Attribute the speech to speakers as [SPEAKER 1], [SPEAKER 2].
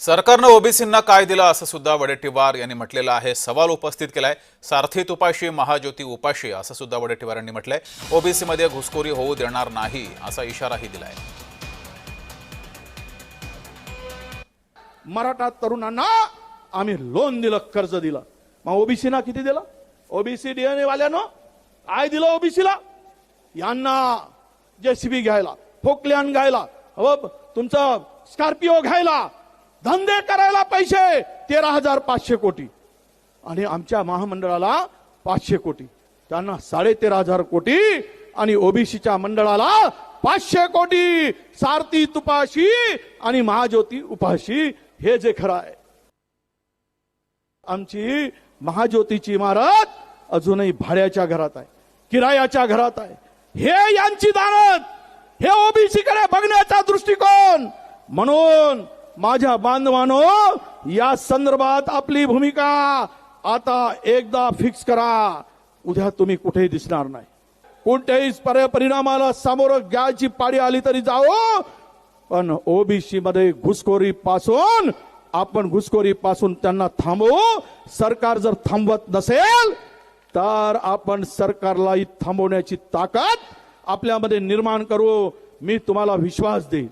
[SPEAKER 1] सरकारनं ओबीसींना काय दिलं असं सुद्धा वडेट्टीवार यांनी म्हटलेलं आहे। सवाल उपस्थित केलाय। सारथी तुपाशी महाज्योती उपाशी असं सुद्धा वडेट्टीवार यांनी म्हटलंय। ओबीसी मध्ये घुसखोरी होऊ देणार नाही असा इशाराही दिलाय।
[SPEAKER 2] मराठा तरुणांना आम्ही लोन दिलं, कर्ज दिलं, मग ओबीसीना किती दिलं? ओबीसी डीएनए वाल्यानं काय दिलं ओबीसीला? यांना जेसीबी घ्यायला, फोकल्यान घ्यायला, तुमचं स्कॉर्पिओ घ्यायला, धंदे करायला पैसे 13,500 कोटी आणि आमच्या महामंडळाला 500 कोटी, त्यांना 13,500 कोटी आणि ओबीसीच्या मंडळाला 500 कोटी। सारथी तुपाशी आणि महाज्योती उपाशी, हे जे खरं आहे। आमची महाज्योतीची इमारत अजूनही भाड्याच्या घरात आहे, किरायाच्या घरात आहे। हे यांची दानत, हे ओबीसी कडे बघण्याचा दृष्टिकोन। म्हणून माझ्या बांधवांनो, या संदर्भात आपली भूमिका आता एकदा फिक्स करा। उद्या तुम्ही कुठेही दिसणार नाही। कोणत्याही परिणामाला सामोरं घ्यायची पाळी आली तरी जाओ, पण ओबीसी मध्ये घुसखोरी पासून त्यांना थांबवू। सरकार जर थांबवत नसेल तर आपण सरकारलाही थांबवण्याची ताकद आपल्यामध्ये निर्माण करू। मी तुम्हाला विश्वास देईन।